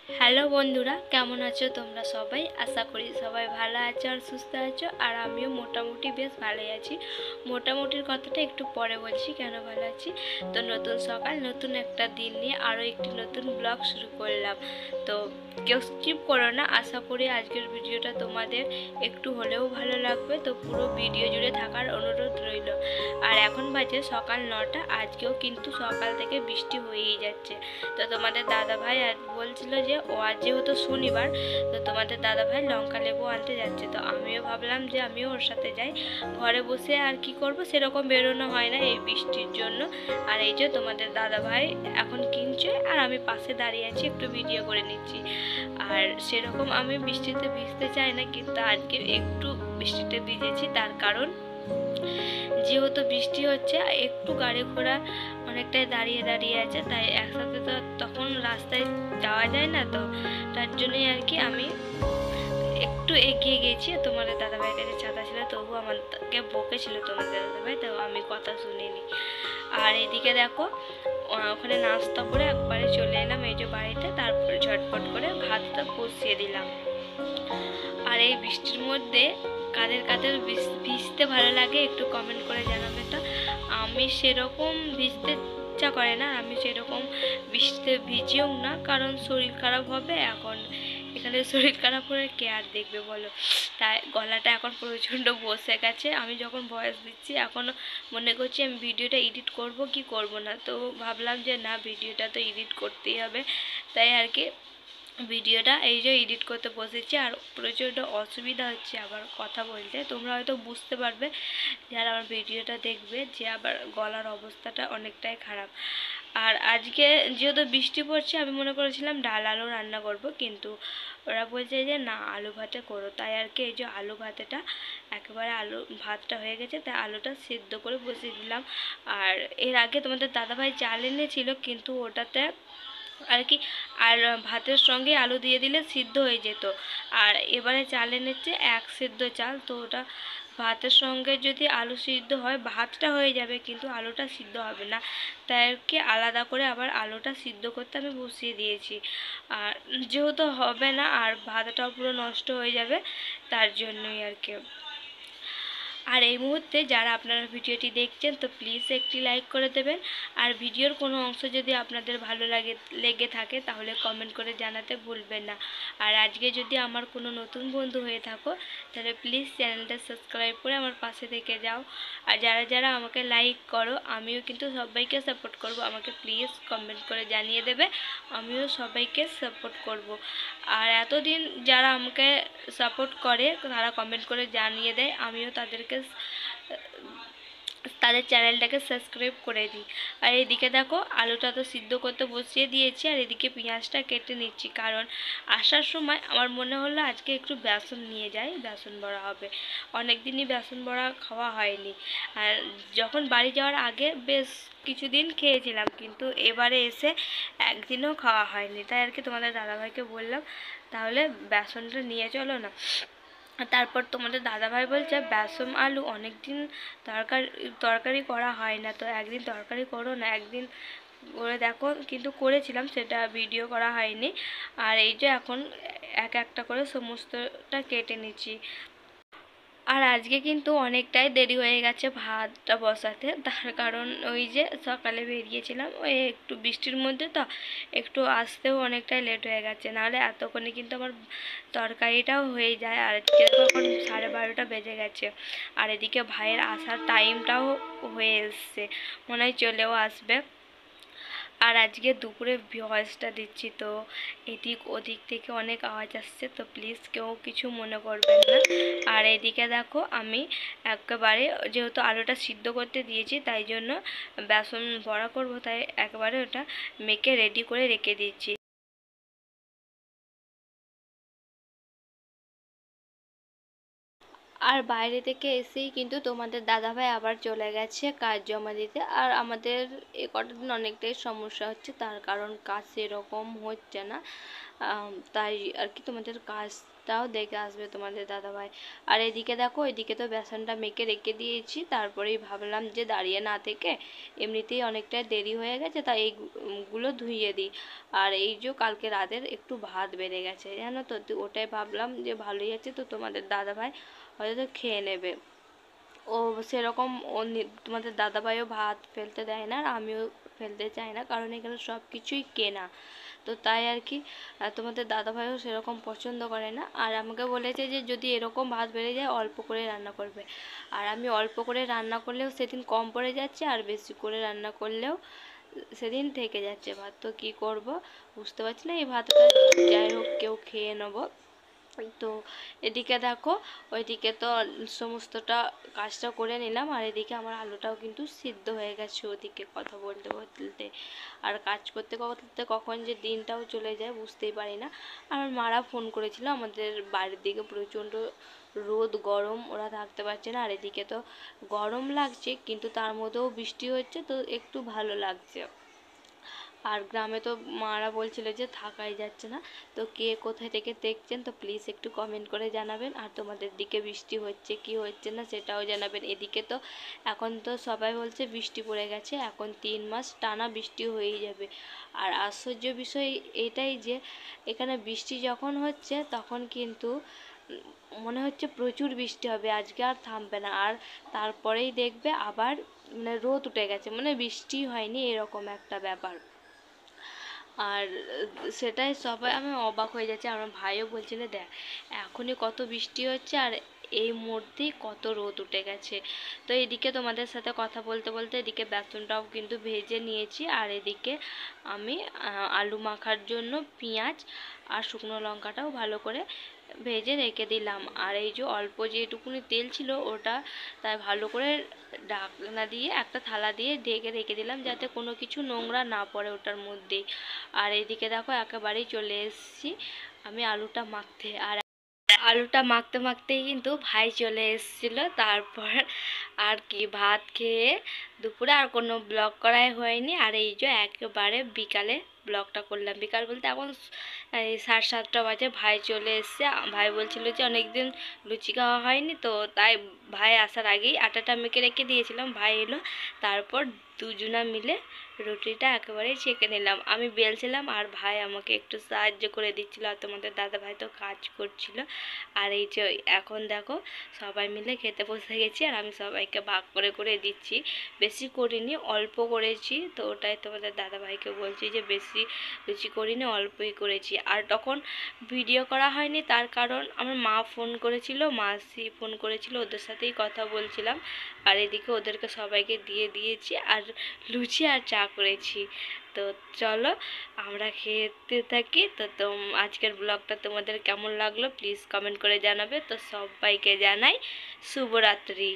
Hello বন্ধুরা, কেমন আছো তোমরা সবাই? আশা করি সবাই ভালো আছো আর সুস্থ আছো। আর আমিও মোটামুটি বেশ ভালোই আছি। মোটামুটির কথাটা একটু পরে বলছি কেন ভালো আছি। তো নতুন সকাল, নতুন একটা দিন নিয়ে আরও একটি নতুন ব্লগ শুরু করলাম। তো কেউ স্কিপ করো না। আশা করি আজকের ভিডিওটা তোমাদের একটু হলেও ভালো লাগবে। তো পুরো ভিডিও জুড়ে থাকার অনুরোধ রইল। আর এখন বাজে সকাল 9টা। আজকেও কিন্তু সকাল থেকে বৃষ্টি হয়েই যাচ্ছে। তো তোমাদের দাদাভাই আজ বলছিল যে আজ যেহেতু শনিবার, তো তোমাদের দাদাভাই লঙ্কা লেবু আনতে যাচ্ছে। তো আমিও ভাবলাম যে আমিও ওর সাথে যাই। ঘরে বসে আর কি করব, সেরকম বেরোনো হয় না এই বৃষ্টির জন্য। আর এই যে তোমাদের দাদাভাই এখন কিনছে আর আমি পাশে দাঁড়িয়ে আছি, একটু ভিডিও করে নিচ্ছি। আর সেরকম আমি বৃষ্টিতে ভিজতে চাই না, কিন্তু আজকে একটু বৃষ্টিতে ভিজেছি। তার কারণ যেহেতু বৃষ্টি হচ্ছে, একটু গাড়ি ঘোড়া অনেকটাই দাঁড়িয়ে দাঁড়িয়ে আছে, তাই একসাথে তো তখন রাস্তায় যাওয়া যায় না। তো তার জন্যই আর কি আমি একটু এগিয়ে গেছি। তোমাদের দাদাভাইয়ের কাছে ছাতা ছিল, তবু আমাকে বকেছিল তোমাদের দাদাভাই, তো আমি কথা শুনিনি। আর এদিকে দেখো, ওখানে নাস্তা করে একবারে চলে এলাম এই যে বাড়িতে। তারপরে ঝটপট করে ভাতটা বসিয়ে দিলাম। আর এই বৃষ্টির মধ্যে কাদের কাদের ভিজতে ভালো লাগে একটু কমেন্ট করে জানাবে তো। আমি সেরকম ভিজতে ইচ্ছা করে না, আমি সেরকম বৃষ্টিতে ভিজেও না, কারণ শরীর খারাপ হবে। এখন এখানে শরীর খারাপ করে কে আর দেখবে বলো। তাই গলাটা এখন প্রচণ্ড বসে গেছে। আমি যখন ভয়েস দিচ্ছি এখনও মনে করছি আমি ভিডিওটা এডিট করব কি করব না। তো ভাবলাম যে না, ভিডিওটা তো এডিট করতেই হবে। তাই আর কি ভিডিওটা এই যে এডিট করতে বসেছি। আর প্রচণ্ড অসুবিধা হচ্ছে আবার কথা বলতে, তোমরা হয়তো বুঝতে পারবে যারা আমার ভিডিওটা দেখবে যে আবার গলার অবস্থাটা অনেকটাই খারাপ। আর আজকে যেহেতু বৃষ্টি পড়ছে, আমি মনে করেছিলাম ডাল আলু রান্না করব, কিন্তু ওরা বলছে যে না, আলু ভাতে করো। তাই আর কি এই যে আলু ভাতেটা একেবারে আলু ভাতটা হয়ে গেছে, তাই আলুটা সিদ্ধ করে বসিয়ে দিলাম। আর এর আগে তোমাদের দাদাভাই চাল এনেছিল, কিন্তু ওটাতে আর কি আর ভাতের সঙ্গে আলু দিয়ে দিলে সিদ্ধ হয়ে যেত। আর এবারে চাল এনেছে এক সিদ্ধ চাল, তো ওটা ভাতের সঙ্গে যদি আলু সিদ্ধ হয় ভাতটা হয়ে যাবে, কিন্তু আলুটা সিদ্ধ হবে না। তাই আর কি আলাদা করে আবার আলুটা সিদ্ধ করতে আমি বসিয়ে দিয়েছি। আর যেহেতু হবে না আর ভাতটাও পুরো নষ্ট হয়ে যাবে, তার জন্যই আর কি। আর এই মুহূর্তে যারা আপনারা ভিডিওটি দেখছেন, তো প্লিজ একটি লাইক করে দেবেন। আর ভিডিওর কোনো অংশ যদি আপনাদের ভালো লেগে থাকে তাহলে কমেন্ট করে জানাতে ভুলবেন না। আর আজকে যদি আমার কোনো নতুন বন্ধু হয়ে থাকো, তাহলে প্লিজ চ্যানেলটা সাবস্ক্রাইব করে আমার পাশে থেকে যাও। আর যারা যারা আমাকে লাইক করো, আমিও কিন্তু সবাইকে সাপোর্ট করব। আমাকে প্লিজ কমেন্ট করে জানিয়ে দেবে, আমিও সবাইকে সাপোর্ট করব। আর এতদিন যারা আমাকে সাপোর্ট করে তারা কমেন্ট করে জানিয়ে দেয়, আমিও তাদের চ্যানেলটাকে সাবস্ক্রাইব করে দিই। আর এদিকে দেখো, আলুটা তো সিদ্ধ করতে বসিয়ে দিয়েছি, আর এদিকে পেঁয়াজটা কেটে নিচ্ছি। কারণ আসার সময় আমার মনে হলো আজকে একটু বেসন নিয়ে যাই, বেসন বড়া হবে। অনেক দিনই বেসন বড়া খাওয়া হয়নি। আর যখন বাড়ি যাওয়ার আগে বেশ কিছুদিন খেয়েছিলাম, কিন্তু এবারে এসে একদিনও খাওয়া হয়নি। তাই আর কি তোমাদের দাদাভাইকে বললাম তাহলে বেসনটা নিয়ে চলো না। তারপর তোমাদের দাদাভাই বলছে বেসন আলু অনেক দিন তরকারি করা হয় না, তো একদিন তরকারি করো না, একদিন করে দেখো। কিন্তু করেছিলাম, সেটা ভিডিও করা হয়নি। আর এই যে এখন এক একটা করে সমস্তটা কেটে নিচ্ছি। আর আজকে কিন্তু অনেকটাই দেরি হয়ে গেছে ভাতটা বসাতে। তার কারণ ওই যে সকালে বেরিয়েছিলাম, ওই একটু বৃষ্টির মধ্যে, তো একটু আসতেও অনেকটাই লেট হয়ে গেছে। নাহলে এতক্ষণে কিন্তু আমার তরকারিটাও হয়ে যায়। আর আজকে তখন 12:30 বেজে গেছে। আর এদিকে ভাইয়ের আসার টাইমটাও হয়ে এসছে, মনে হয় চলেও আসবে। আর আজকে দুপুরে ভয়েসটা দিচ্ছি, তো এদিক ওদিক থেকে অনেক আওয়াজ আসছে, তো প্লিজ কেউ কিছু মনে করবেন না। আর এদিকে দেখো, আমি একেবারে যেহেতু আলুটা সিদ্ধ করতে দিয়েছি, তাই জন্য বেসন বড়া করব, তাই একেবারে ওটা মেখে রেডি করে রেখে দিচ্ছি। আর বাইরে থেকে এসেই কিন্তু তোমাদের দাদাভাই আবার চলে গেছে কাজ জমা দিতে। আর আমাদের এ কটা দিন অনেকটাই সমস্যা হচ্ছে, তার কারণ কাজ সেরকম হচ্ছে না। তাই আর কি তোমাদের কাজ তাও দেখে আসবে তোমাদের দাদাভাই। আর এদিকে দেখো, এদিকে তো বেসনটা মেখে রেখে দিয়েছি, তারপরেই ভাবলাম যে দাঁড়িয়ে না থেকে এমনিতেই অনেকটা দেরি হয়ে গেছে, তাই এইগুলো ধুইয়ে দিই। আর এই যে কালকে রাতের একটু ভাত বেড়ে গেছে জানো তো, ওটাই ভাবলাম যে ভালোই আছে, তো তোমাদের দাদাভাই হয়তো খেয়ে নেবে। ও সেরকম তোমাদের দাদাভাইও ভাত ফেলতে দেয় না, আর আমিও ফেলতে চাই না, কারণ এখানে সব কিছুই কেনা। তো তাই আর কি, তোমাদের দাদাভাইও সেরকম পছন্দ করে না, আর আমাকে বলেছে যে যদি এরকম ভাত বেড়ে যায় অল্প করে রান্না করবে। আর আমি অল্প করে রান্না করলেও সেদিন কম পড়ে যাচ্ছে, আর বেশি করে রান্না করলেও সেদিন থেকে যাচ্ছে ভাত। তো কী করব বুঝতে পারছি না, এই ভাতটা যাই হোক কেউ খেয়ে নেবো। তো এদিকে দেখো, ওইদিকে তো সমস্তটা কাজটা করে নিলাম, আর এদিকে আমার আলুটাও কিন্তু সিদ্ধ হয়ে গেছে ওদিকে কথা বলতে বলতে। আর কাজ করতে করতে কখন যে দিনটাও চলে যায় বুঝতেই পারি না। আমার মারা ফোন করেছিল, আমাদের বাড়ির দিকে প্রচণ্ড রোদ গরম, ওরা থাকতে পারছে না। আর এদিকে তো গরম লাগছে, কিন্তু তার মধ্যেও বৃষ্টি হচ্ছে, তো একটু ভালো লাগছে। আর গ্রামে তো মারা বলছিল যে থাকাই যাচ্ছে না। তো কে কোথায় থেকে দেখছেন তো প্লিজ একটু কমেন্ট করে জানাবেন। আর তোমাদের দিকে বৃষ্টি হচ্ছে কি হচ্ছে না সেটাও জানাবেন। এদিকে তো এখন তো সবাই বলছে বৃষ্টি পড়ে গেছে, এখন 3 মাস টানা বৃষ্টি হয়েই যাবে। আর আশ্চর্য বিষয় এটাই যে এখানে বৃষ্টি যখন হচ্ছে তখন কিন্তু মনে হচ্ছে প্রচুর বৃষ্টি হবে, আজকে আর থামবে না। আর তারপরেই দেখবে আবার মানে রোদ উঠে গেছে, মানে বৃষ্টি হয়নি, এরকম একটা ব্যাপার। আর সেটাই সবাই, আমি অবাক হয়ে যাচ্ছি। আমার ভাইও বলছিল দেখ এখনই কত বৃষ্টি হচ্ছে, আর এই মুহূর্তেই কত রোদ উঠে গেছে। তো এদিকে তোমাদের সাথে কথা বলতে বলতে এদিকে বেসনটাও কিন্তু ভেজে নিয়েছি, আর এদিকে আমি আলু মাখার জন্য পেঁয়াজ আর শুকনো লঙ্কাটাও ভালো করে ভেজে রেখে দিলাম। আর এই যে অল্প যেটুকুনি তেল ছিল ওটা তাই ভালো করে ঢাকনা দিয়ে একটা থালা দিয়ে ঢেকে রেখে দিলাম, যাতে কোনো কিছু নোংরা না পড়ে ওটার মধ্যে। আর এদিকে দেখো একেবারেই চলে এসেছি আমি আলুটা মাখতে। আর আলুটা মাখতে মাখতেই কিন্তু ভাই চলে এসেছিল। তারপর আর কি ভাত খেয়ে দুপুরে আর কোনো ব্লগ করাই হয়নি। আর এই যে একেবারে বিকালে ব্লগটা করলাম, বিকাল বলতে এখন এই 7:30 বাজে। ভাই চলে এসছে, ভাই বলছিল যে অনেকদিন লুচি খাওয়া হয়নি, তো তাই ভাই আসার আগেই আটাটা মেখে রেখে দিয়েছিলাম। ভাই এলো, তারপর দুজনা মিলে রুটিটা একেবারেই ছেঁকে নিলাম। আমি বেলছিলাম আর ভাই আমাকে একটু সাহায্য করে দিচ্ছিল, আর তোমাদের দাদা ভাই তো কাজ করছিল। আর এই যে এখন দেখো সবাই মিলে খেতে বসে গেছি, আর আমি সবাইকে ভাগ করে করে দিচ্ছি। বেশি করিনি, অল্প করেছি, তো ওটাই তোমাদের দাদা ভাইকে বলছি যে বেশি লুচি করিনি, অল্পই করেছি। আর তখন ভিডিও করা হয়নি, তার কারণ আমার মা ফোন করেছিল, মাসি ফোন করেছিল, ওদের সাথেই কথা বলছিলাম। আর এদিকে ওদেরকে সবাইকে দিয়ে দিয়েছি, আর লুচি আর চা করেছি। তো চলো আমরা খেতে থাকি। তো আজকের ব্লগটা তোমাদের কেমন লাগলো প্লিজ কমেন্ট করে জানাবে। তো সবাইকে জানাই শুভরাত্রি।